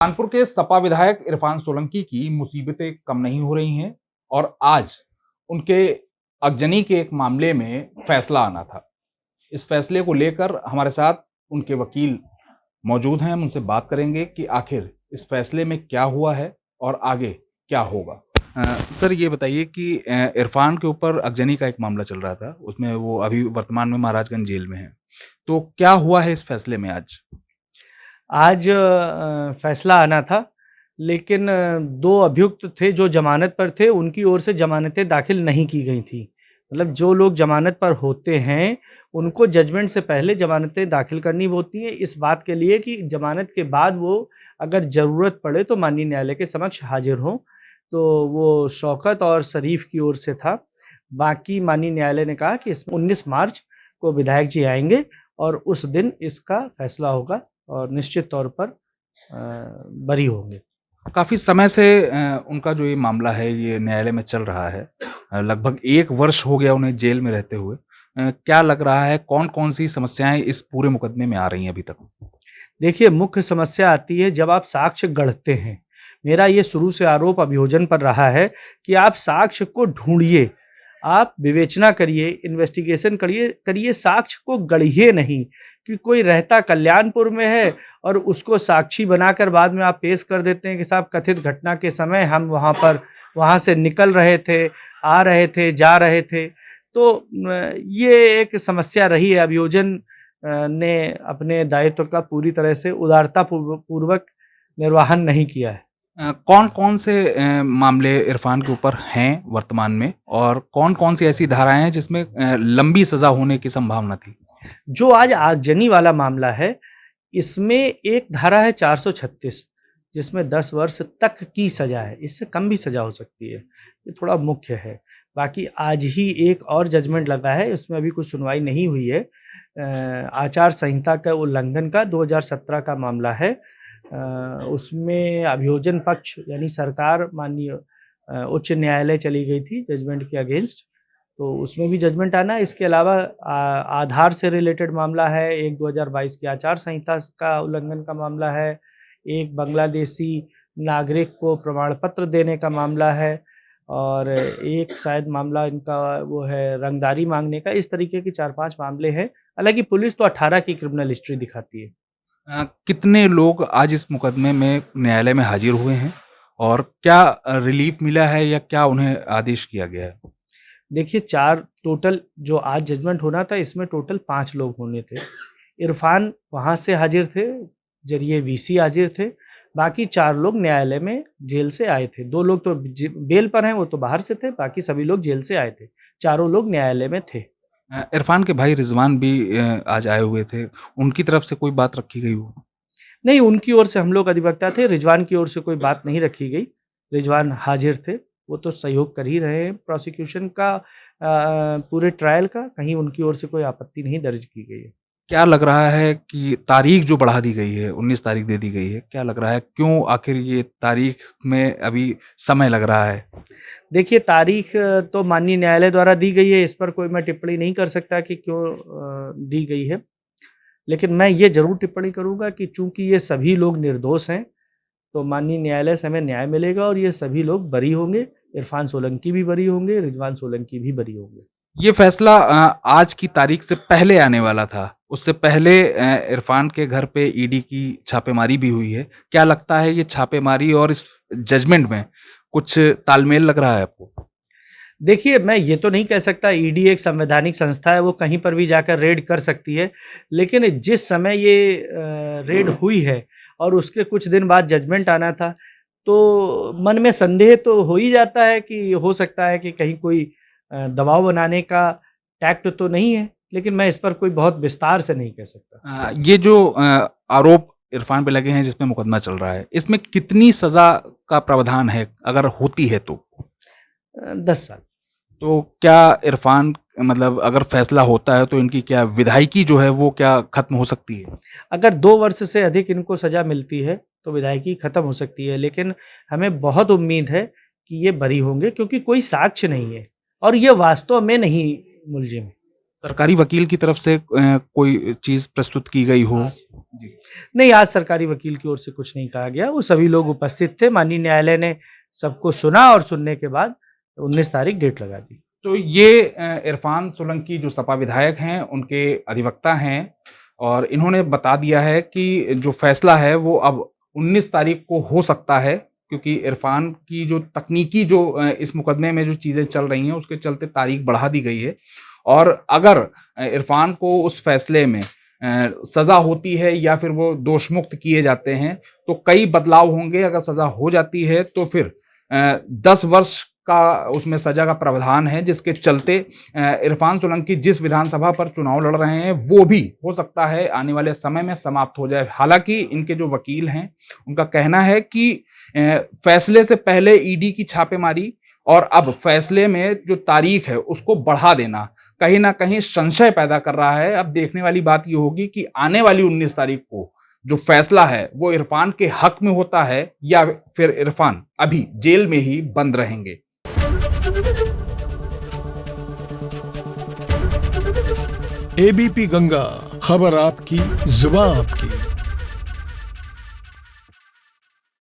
कानपुर के सपा विधायक इरफान सोलंकी की मुसीबतें कम नहीं हो रही हैं और आज उनके अगजनी के एक मामले में फैसला आना था। इस फैसले को लेकर हमारे साथ उनके वकील मौजूद हैं। हम उनसे बात करेंगे कि आखिर इस फैसले में क्या हुआ है और आगे क्या होगा। अ, सर ये बताइए कि इरफान के ऊपर अगजनी का एक मामला चल रहा था, उसमें वो अभी वर्तमान में महाराजगंज जेल में है। तो क्या हुआ है इस फैसले में आज? आज फैसला आना था, लेकिन 2 अभियुक्त थे जो ज़मानत पर थे, उनकी ओर से ज़मानतें दाखिल नहीं की गई थीं। मतलब जो लोग ज़मानत पर होते हैं, उनको जजमेंट से पहले ज़मानतें दाखिल करनी होती हैं, इस बात के लिए कि ज़मानत के बाद वो अगर ज़रूरत पड़े तो माननीय न्यायालय के समक्ष हाज़िर हों। तो वो शौकत और शरीफ की ओर से था। बाकी माननीय न्यायालय ने कहा कि इसमें 19 मार्च को विधायक जी आएँगे और उस दिन इसका फैसला होगा और निश्चित तौर पर बरी होंगे। काफ़ी समय से उनका जो ये मामला है ये न्यायालय में चल रहा है। लगभग 1 वर्ष हो गया उन्हें जेल में रहते हुए। क्या लग रहा है कौन-कौन सी समस्याएँ इस पूरे मुकदमे में आ रही हैं अभी तक? देखिए, मुख्य समस्या आती है जब आप साक्ष्य गढ़ते हैं। मेरा ये शुरू से आरोप अभियोजन पर रहा है कि आप साक्ष्य को ढूँढिए, आप विवेचना करिए, इन्वेस्टिगेशन करिए करिए, साक्ष्य को गढ़िए नहीं कि कोई रहता कल्याणपुर में है और उसको साक्षी बनाकर बाद में आप पेश कर देते हैं कि साहब कथित घटना के समय हम वहाँ से निकल रहे थे, आ रहे थे, जा रहे थे। तो ये एक समस्या रही है। अभियोजन ने अपने दायित्व का पूरी तरह से उदारता पूर्वक निर्वहन नहीं किया है। कौन-कौन से मामले इरफान के ऊपर हैं वर्तमान में और कौन-कौन सी ऐसी धाराएँ हैं जिसमें लंबी सज़ा होने की संभावना थी? जो आज आगजनी वाला मामला है, इसमें एक धारा है 436 जिसमें 10 वर्ष तक की सज़ा है, इससे कम भी सज़ा हो सकती है। ये थोड़ा मुख्य है। बाकी आज ही एक और जजमेंट लगा है, उसमें अभी कुछ सुनवाई नहीं हुई है। आचार संहिता का उल्लंघन का 2017 का मामला है। उसमें अभियोजन पक्ष यानी सरकार माननीय उच्च न्यायालय चली गई थी जजमेंट के अगेंस्ट, तो उसमें भी जजमेंट आना है। इसके अलावा आधार से रिलेटेड मामला है, एक 2022 की आचार संहिता का उल्लंघन का मामला है, एक बांग्लादेशी नागरिक को प्रमाण पत्र देने का मामला है और एक शायद मामला इनका वो है रंगदारी माँगने का। इस तरीके के 4-5 मामले हैं। हालाँकि पुलिस तो 18 की क्रिमिनल हिस्ट्री दिखाती है। कितने लोग आज इस मुकदमे में न्यायालय में हाज़िर हुए हैं और क्या रिलीफ़ मिला है या क्या उन्हें आदेश किया गया है? देखिए 4 टोटल जो आज जजमेंट होना था, इसमें टोटल 5 लोग होने थे। इरफान वहाँ से हाज़िर थे, ज़रिए वीसी हाज़िर थे। बाकी 4 लोग न्यायालय में जेल से आए थे। 2 लोग तो बेल पर हैं, वो तो बाहर से थे, बाकी सभी लोग जेल से आए थे। चारों लोग न्यायालय में थे। इरफान के भाई रिज़वान भी आज आए हुए थे। उनकी तरफ से कोई बात रखी गई हो? नहीं, उनकी ओर से हम लोग अधिवक्ता थे, रिजवान की ओर से कोई बात नहीं रखी गई। रिजवान हाज़िर थे, वो तो सहयोग कर ही रहे हैं प्रोसिक्यूशन का पूरे ट्रायल का, कहीं उनकी ओर से कोई आपत्ति नहीं दर्ज की गई है। क्या लग रहा है कि तारीख जो बढ़ा दी गई है, 19 तारीख दे दी गई है, क्या लग रहा है क्यों आखिर ये तारीख में अभी समय लग रहा है? देखिए तारीख तो माननीय न्यायालय द्वारा दी गई है, इस पर कोई मैं टिप्पणी नहीं कर सकता कि क्यों दी गई है। लेकिन मैं ये ज़रूर टिप्पणी करूँगा कि चूँकि ये सभी लोग निर्दोष हैं, तो माननीय न्यायालय से हमें न्याय मिलेगा और ये सभी लोग बरी होंगे। इरफान सोलंकी भी बरी होंगे, रिजवान सोलंकी भी बरी होंगे। ये फैसला आज की तारीख से पहले आने वाला था। उससे पहले इरफान के घर पे ईडी की छापेमारी भी हुई है। क्या लगता है ये छापेमारी और इस जजमेंट में कुछ तालमेल लग रहा है आपको? देखिए, मैं ये तो नहीं कह सकता ईडी एक संवैधानिक संस्था है, वो कहीं पर भी जाकर रेड कर सकती है। लेकिन जिस समय ये रेड हुई है और उसके कुछ दिन बाद जजमेंट आना था, तो मन में संदेह तो हो ही जाता है कि हो सकता है कि कहीं कोई दबाव बनाने का टैक्ट तो नहीं है। लेकिन मैं इस पर कोई बहुत विस्तार से नहीं कह सकता। ये जो आरोप इरफान पे लगे हैं जिसमें मुकदमा चल रहा है, इसमें कितनी सज़ा का प्रावधान है अगर होती है तो? 10 साल। तो क्या इरफान मतलब अगर फैसला होता है तो इनकी क्या विधायकी जो है वो क्या खत्म हो सकती है? अगर 2 वर्ष से अधिक इनको सज़ा मिलती है, तो विधायकी खत्म हो सकती है, लेकिन हमें बहुत उम्मीद है कि ये बरी होंगे क्योंकि कोई साक्ष्य नहीं है और ये वास्तव में नहीं मुलज़िम है। सरकारी वकील की तरफ से कोई चीज़ प्रस्तुत की गई हो? जी। नहीं, आज सरकारी वकील की ओर से कुछ नहीं कहा गया, वो सभी लोग उपस्थित थे, माननीय न्यायालय ने सबको सुना और सुनने के बाद 19 तारीख डेट लगा दी। तो ये इरफान सोलंकी जो सपा विधायक हैं, उनके अधिवक्ता हैं और इन्होंने बता दिया है कि जो फैसला है वो अब 19 तारीख को हो सकता है, क्योंकि इरफान की जो तकनीकी जो इस मुकदमे में जो चीज़ें चल रही हैं उसके चलते तारीख बढ़ा दी गई है। और अगर इरफान को उस फैसले में सज़ा होती है या फिर वो दोषमुक्त किए जाते हैं, तो कई बदलाव होंगे। अगर सज़ा हो जाती है तो फिर 10 वर्ष का उसमें सज़ा का प्रावधान है, जिसके चलते इरफान सोलंकी जिस विधानसभा पर चुनाव लड़ रहे हैं, वो भी हो सकता है आने वाले समय में समाप्त हो जाए। हालाँकि इनके जो वकील हैं, उनका कहना है कि फैसले से पहले ईडी की छापेमारी और अब फैसले में जो तारीख है, उसको बढ़ा देना कहीं न कहीं संशय पैदा कर रहा है। अब देखने वाली बात ये होगी कि आने वाली 19 तारीख को जो फैसला है, वो इरफान के हक में होता है या फिर इरफान अभी जेल में ही बंद रहेंगे। एबीपी गंगा, खबर आपकी, जुबान आपकी।